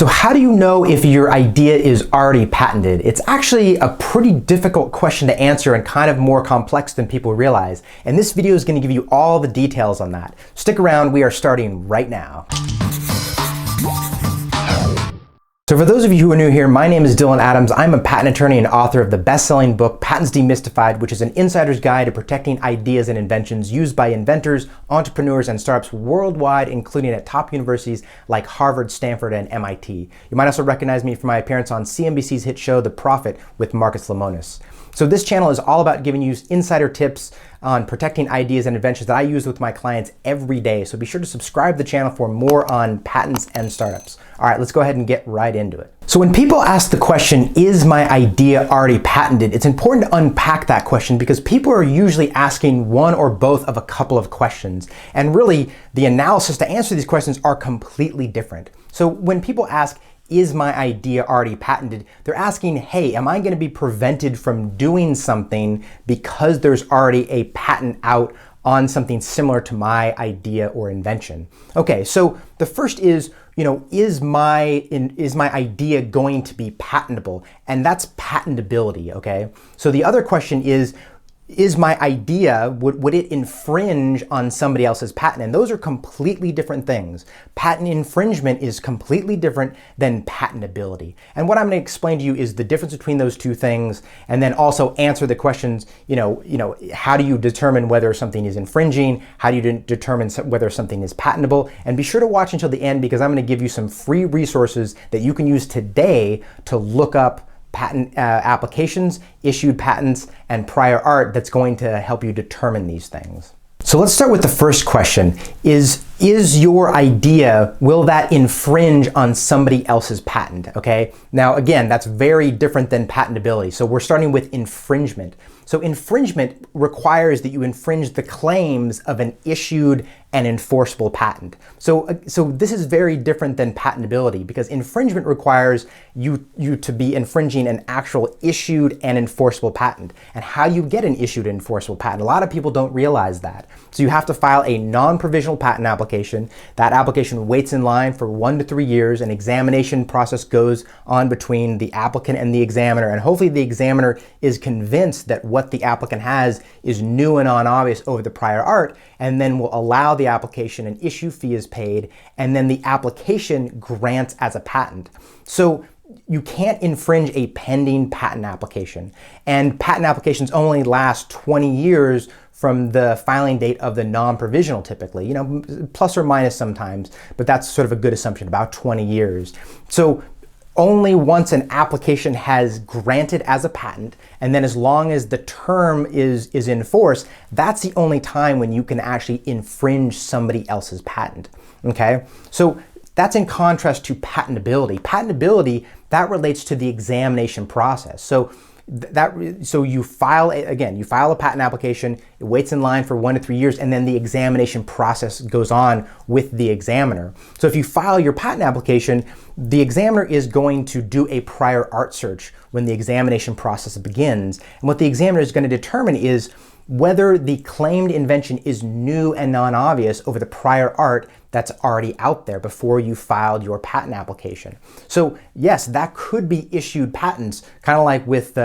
So how do you know if your idea is already patented? It's actually a pretty difficult question to answer and kind of more complex than people realize. And this video is going to give you all the details on that. Stick around, we are starting right now. So for those of you who are new here, my name is Dylan Adams. I'm a patent attorney and author of the best-selling book, Patents Demystified, which is an insider's guide to protecting ideas and inventions used by inventors, entrepreneurs, and startups worldwide, including at top universities like Harvard, Stanford, and MIT. You might also recognize me from my appearance on CNBC's hit show, The Profit, with Marcus Lemonis. So this channel is all about giving you insider tips on protecting ideas and inventions that I use with my clients every day. So be sure to subscribe to the channel for more on patents and startups. All right, let's go ahead and get right into it. So when people ask the question, is my idea already patented? It's important to unpack that question because people are usually asking one or both of a couple of questions. And really, the analysis to answer these questions are completely different. So when people ask, is my idea already patented? They're asking, hey, am I going to be prevented from doing something because there's already a patent out on something similar to my idea or invention? Okay, so the first is, is my idea going to be patentable? And that's patentability, okay? So the other question is my idea, would it infringe on somebody else's patent? And those are completely different things. Patent infringement is completely different than patentability. And what I'm going to explain to you is the difference between those two things, and then also answer the questions, how do you determine whether something is infringing? How do you determine whether something is patentable? And be sure to watch until the end because I'm going to give you some free resources that you can use today to look up patent applications, issued patents, and prior art that's going to help you determine these things. So let's start with the first question. Is your idea, will that infringe on somebody else's patent, okay? Now again, that's very different than patentability. So we're starting with infringement. So infringement requires that you infringe the claims of an issued and enforceable patent. So this is very different than patentability because infringement requires you to be infringing an actual issued and enforceable patent. And how you get an issued and enforceable patent, a lot of people don't realize that. So you have to file a non-provisional patent application. That application waits in line for 1 to 3 years. An examination process goes on between the applicant and the examiner. And hopefully the examiner is convinced that what the applicant has is new and non-obvious over the prior art, and then will allow the application, an issue fee is paid, and then the application grants as a patent. So you can't infringe a pending patent application. And patent applications only last 20 years from the filing date of the non-provisional typically, plus or minus sometimes, but that's sort of a good assumption, about 20 years. So only once an application has granted as a patent, and then as long as the term is in force, that's the only time when you can actually infringe somebody else's patent, okay? So that's in contrast to patentability. Patentability, that relates to the examination process. So you file a patent application, it waits in line for 1 to 3 years, and then the examination process goes on with the examiner. So if you file your patent application, the examiner is going to do a prior art search when the examination process begins. And what the examiner is going to determine is whether the claimed invention is new and non-obvious over the prior art that's already out there before you filed your patent application. So yes, that could be issued patents, kind of like with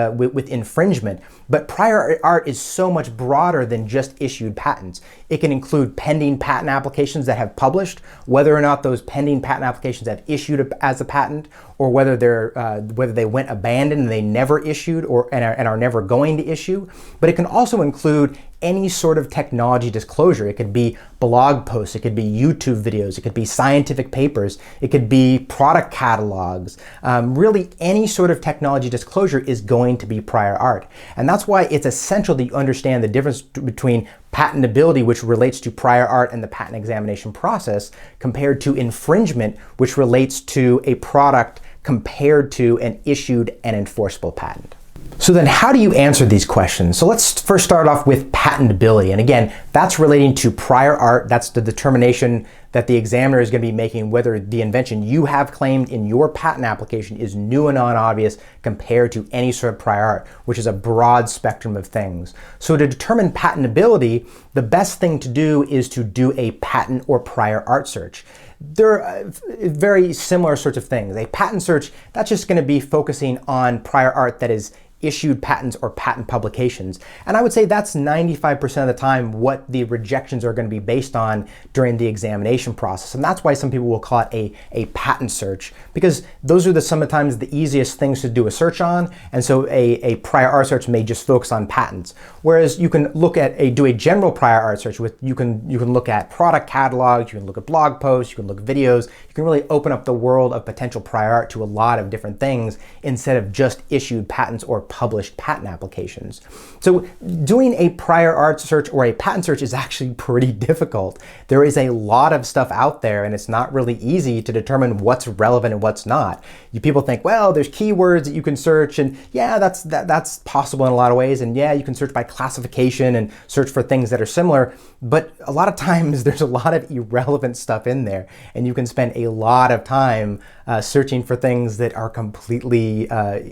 infringement, but prior art is so much broader than just issued patents. It can include pending patent applications that have published, whether or not those pending patent applications have issued as a patent, or whether they went abandoned and they never issued and are never going to issue. But it can also include any sort of technology disclosure. It could be blog posts, it could be YouTube videos, it could be scientific papers, it could be product catalogs. Really any sort of technology disclosure is going to be prior art. And that's why it's essential that you understand the difference between patentability, which relates to prior art and the patent examination process, compared to infringement, which relates to a product compared to an issued and enforceable patent. So then how do you answer these questions? So let's first start off with patentability. And again, that's relating to prior art. That's the determination that the examiner is going to be making whether the invention you have claimed in your patent application is new and non-obvious compared to any sort of prior art, which is a broad spectrum of things. So to determine patentability, the best thing to do is to do a patent or prior art search. they're very similar sorts of things. A patent search, that's just going to be focusing on prior art that is issued patents or patent publications. And I would say that's 95% of the time what the rejections are going to be based on during the examination process. And that's why some people will call it a patent search, because those are sometimes the easiest things to do a search on. And so a prior art search may just focus on patents. Whereas you can look at do a general prior art search with, you can look at product catalogs, you can look at blog posts, you can look at videos, you can really open up the world of potential prior art to a lot of different things instead of just issued patents or published patent applications. So doing a prior art search or a patent search is actually pretty difficult. There is a lot of stuff out there, and it's not really easy to determine what's relevant and what's not. People think, well, there's keywords that you can search, and yeah, that's possible in a lot of ways, and yeah, you can search by classification and search for things that are similar, but a lot of times there's a lot of irrelevant stuff in there, and you can spend a lot of time searching for things that are completely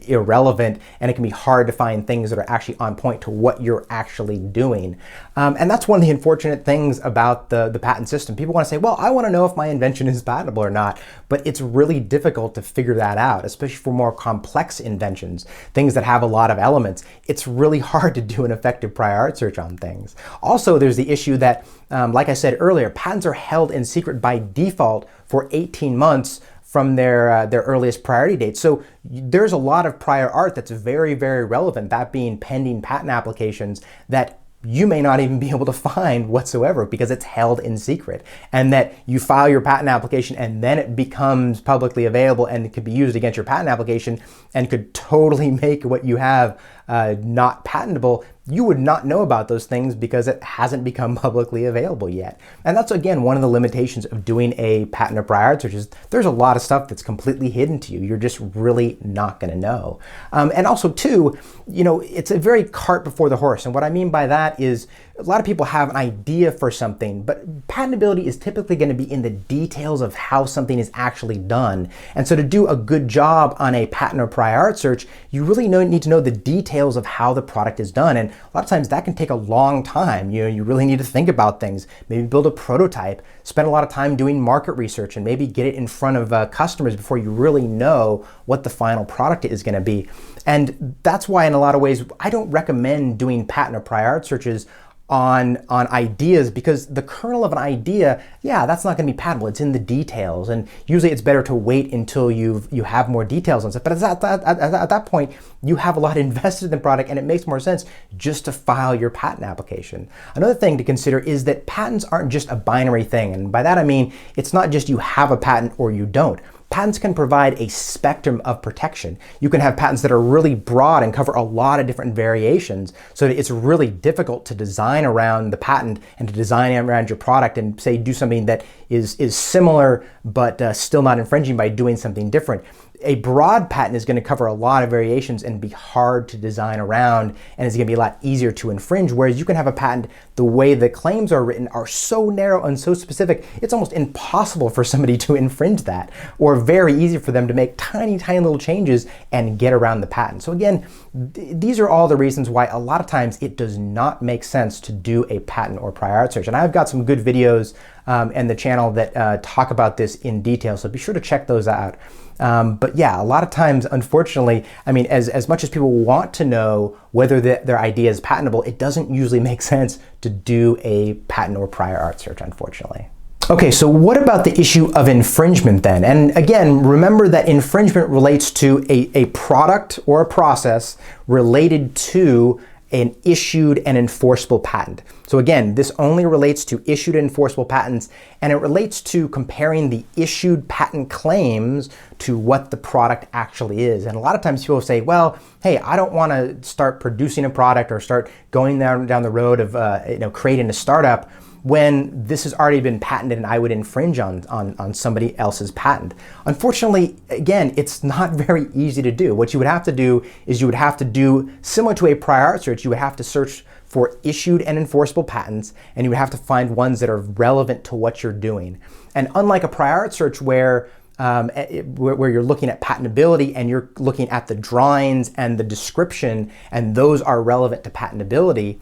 irrelevant, and it can be hard to find things that are actually on point to what you're actually doing. And that's one of the unfortunate things about the patent system. People want to say, well, I want to know if my invention is patentable or not, but it's really difficult to figure that out, especially for more complex inventions, things that have a lot of elements. It's really hard to do an effective prior art search on things. Also, there's the issue that, like I said earlier, patents are held in secret by default for 18 months from their earliest priority date. So there's a lot of prior art that's very, very relevant, that being pending patent applications, that you may not even be able to find whatsoever because it's held in secret. And that you file your patent application and then it becomes publicly available and it could be used against your patent application and could totally make what you have not patentable. You would not know about those things because it hasn't become publicly available yet. And that's, again, one of the limitations of doing a patent or prior art search is there's a lot of stuff that's completely hidden to you. You're just really not going to know. And also, too, it's a very cart before the horse. And what I mean by that is a lot of people have an idea for something, but patentability is typically going to be in the details of how something is actually done. And so to do a good job on a patent or prior art search, you really need to know the details of how the product is done. And a lot of times that can take a long time. You really need to think about things, maybe build a prototype, spend a lot of time doing market research, and maybe get it in front of customers before you really know what the final product is going to be. And that's why, in a lot of ways, I don't recommend doing patent or prior art searches on ideas, because the kernel of an idea, yeah, that's not going to be patentable. It's in the details, and usually it's better to wait until you have more details on stuff. But at that point, you have a lot invested in the product, and it makes more sense just to file your patent application. Another thing to consider is that patents aren't just a binary thing, and by that I mean it's not just you have a patent or you don't. Patents can provide a spectrum of protection. You can have patents that are really broad and cover a lot of different variations, so that it's really difficult to design around the patent and to design around your product and, say, do something that is similar but still not infringing by doing something different. A broad patent is going to cover a lot of variations and be hard to design around, and it's going to be a lot easier to infringe, whereas you can have a patent, the way the claims are written are so narrow and so specific, it's almost impossible for somebody to infringe that, or very easy for them to make tiny, tiny little changes and get around the patent. So again, these are all the reasons why a lot of times it does not make sense to do a patent or prior art search. And I've got some good videos and the channel that talk about this in detail, so be sure to check those out. But yeah, a lot of times, unfortunately, I mean, as much as people want to know whether their idea is patentable, it doesn't usually make sense to do a patent or prior art search, unfortunately. Okay, so what about the issue of infringement then? And again, remember that infringement relates to a product or a process related to an issued and enforceable patent. So again, this only relates to issued and enforceable patents, and it relates to comparing the issued patent claims to what the product actually is. And a lot of times people say, well, hey, I don't want to start producing a product or start going down the road of creating a startup when this has already been patented and I would infringe on somebody else's patent. Unfortunately, again, it's not very easy to do. What you would have to do is you would have to do, similar to a prior art search, you would have to search for issued and enforceable patents, and you would have to find ones that are relevant to what you're doing. And unlike a prior art search where you're looking at patentability and you're looking at the drawings and the description, and those are relevant to patentability,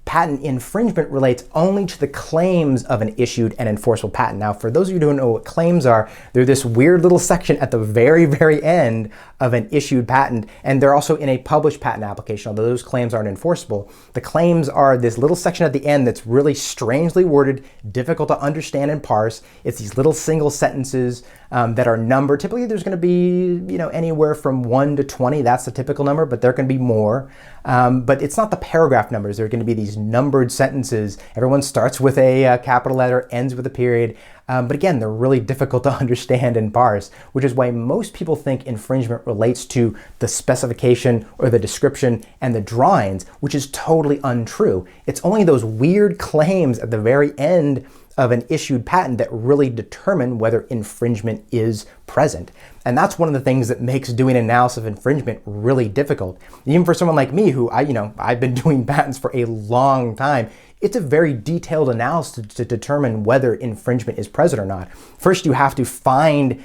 patent infringement relates only to the claims of an issued and enforceable patent. Now, for those of you who don't know what claims are, they're this weird little section at the very, very end of an issued patent, and they're also in a published patent application, although those claims aren't enforceable. The claims are this little section at the end that's really strangely worded, difficult to understand and parse. It's these little single sentences that are numbered. Typically, there's going to be, anywhere from 1 to 20. That's the typical number, but there can be more. But it's not the paragraph numbers. They're going to be these numbered sentences. Everyone starts with a capital letter, ends with a period. But again, they're really difficult to understand and parse, which is why most people think infringement relates to the specification or the description and the drawings, which is totally untrue. It's only those weird claims at the very end of an issued patent that really determine whether infringement is present. And that's one of the things that makes doing analysis of infringement really difficult. Even for someone like me who I've been doing patents for a long time, it's a very detailed analysis to determine whether infringement is present or not. First, you have to find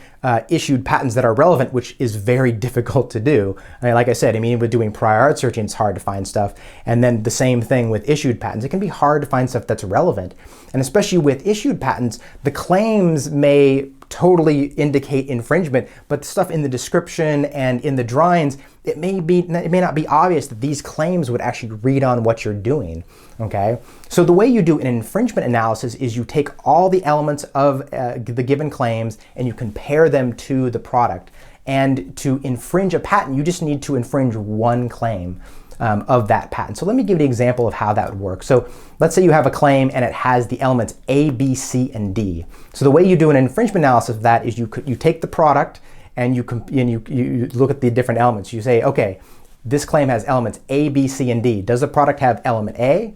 issued patents that are relevant, which is very difficult to do. Like I said, with doing prior art searching, it's hard to find stuff. And then the same thing with issued patents. It can be hard to find stuff that's relevant. And especially with issued patents, the claims may totally indicate infringement, but the stuff in the description and in the drawings, it may not be obvious that these claims would actually read on what you're doing, okay? So the way you do an infringement analysis is you take all the elements of the given claims and you compare them to the product. And to infringe a patent, you just need to infringe one claim of that patent. So let me give you an example of how that would work. So let's say you have a claim and it has the elements A, B, C, and D. So the way you do an infringement analysis of that is you take the product and you look at the different elements. You say, okay, this claim has elements A, B, C, and D. Does the product have element A?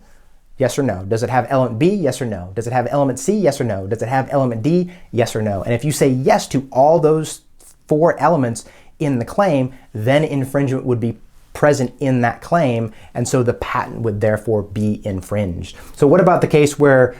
Yes or no? Does it have element B? Yes or no? Does it have element C? Yes or no? Does it have element D? Yes or no? And if you say yes to all those 4 elements in the claim, then infringement would be present in that claim, and so the patent would therefore be infringed. So what about the case where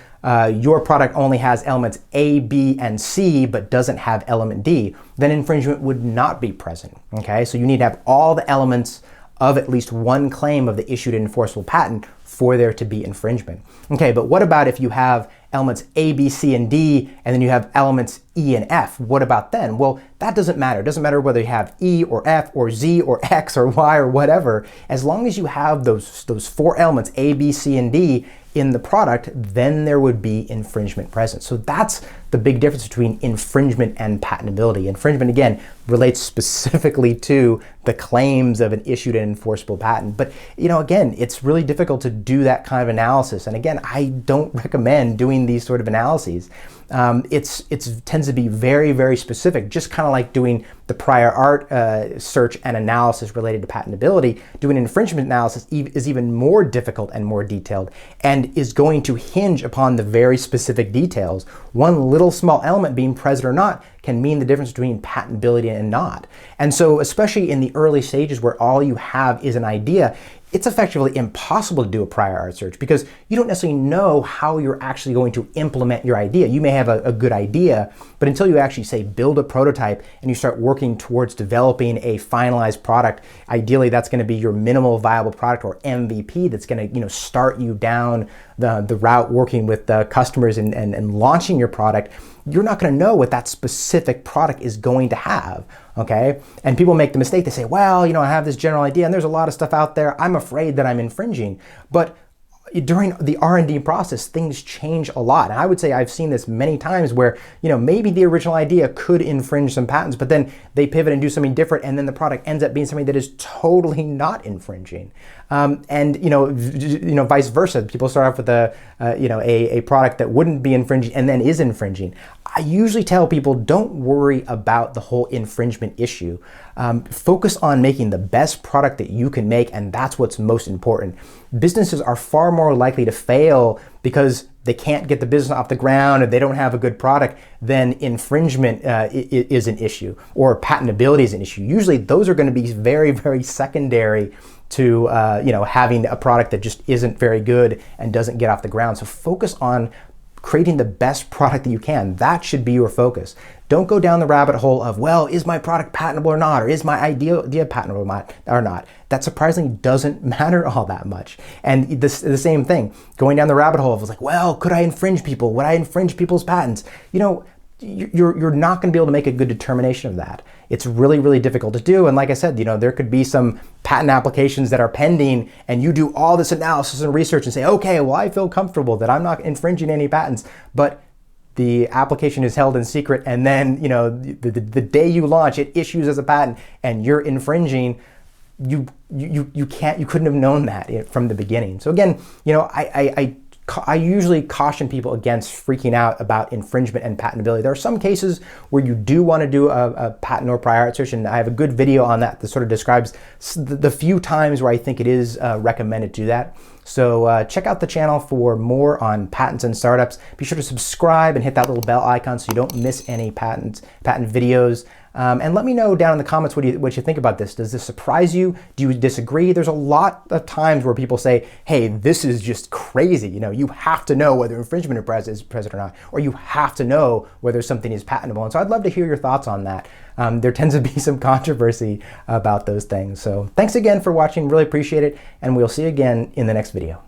your product only has elements A, B, and C, but doesn't have element D? Then infringement would not be present, okay? So you need to have all the elements of at least one claim of the issued and enforceable patent for there to be infringement. Okay, but what about if you have elements A, B, C, and D, and then you have elements E and F? What about then? Well, that doesn't matter. It doesn't matter whether you have E or F or Z or X or Y or whatever. As long as you have those 4 elements, A, B, C, and D, in the product, then there would be infringement present. So that's the big difference between infringement and patentability. Infringement, again, relates specifically to the claims of an issued and enforceable patent. But, again, it's really difficult to do that kind of analysis. And again, I don't recommend doing these sort of analyses. It tends to be very, very specific, just kind of like doing the prior art search and analysis related to patentability. Doing infringement analysis is even more difficult and more detailed, and is going to hinge upon the very specific details. One little small element being present or not can mean the difference between patentability and not. And so, especially in the early stages where all you have is an idea, it's effectively impossible to do a prior art search because you don't necessarily know how you're actually going to implement your idea. You may have a good idea, but until you actually say build a prototype and you start working towards developing a finalized product, ideally that's going to be your minimal viable product or MVP that's going to start you down the route working with the customers and launching your product. You're not going to know what that specific product is going to have, okay? And people make the mistake, they say, well, I have this general idea and there's a lot of stuff out there, I'm afraid that I'm infringing. But during the R&D process, things change a lot. And I would say I've seen this many times where, maybe the original idea could infringe some patents, but then they pivot and do something different, and then the product ends up being something that is totally not infringing. And vice versa. People start off with a product that wouldn't be infringing and then is infringing. I usually tell people, don't worry about the whole infringement issue. Focus on making the best product that you can make, and that's what's most important. Businesses are far more likely to fail because they can't get the business off the ground or they don't have a good product than infringement is an issue or patentability is an issue. Usually those are going to be very, very secondary to having a product that just isn't very good and doesn't get off the ground. So focus on creating the best product that you can. That should be your focus. Don't go down the rabbit hole of, well, is my product patentable or not? Or is my idea patentable or not? That surprisingly doesn't matter all that much. And the same thing, going down the rabbit hole of like, well, could I infringe people? Would I infringe people's patents? You know, you're not going to be able to make a good determination of that. It's really, really difficult to do. And like I said, you know, there could be some patent applications that are pending and you do all this analysis and research and say, okay, well, I feel comfortable that I'm not infringing any patents, but the application is held in secret, and then, you know, the day you launch, it issues as a patent and you're infringing. You couldn't have known that from the beginning. So again, you know, I usually caution people against freaking out about infringement and patentability. There are some cases where you do want to do a patent or prior art search, and I have a good video on that that sort of describes the few times where I think it is recommended to do that. So check out the channel for more on patents and startups. Be sure to subscribe and hit that little bell icon so you don't miss any patent videos. And let me know down in the comments what you think about this. Does this surprise you? Do you disagree? There's a lot of times where people say, hey, this is just crazy. You know, you have to know whether infringement is present or not, or you have to know whether something is patentable. And so I'd love to hear your thoughts on that. There tends to be some controversy about those things. So thanks again for watching. Really appreciate it. And we'll see you again in the next video.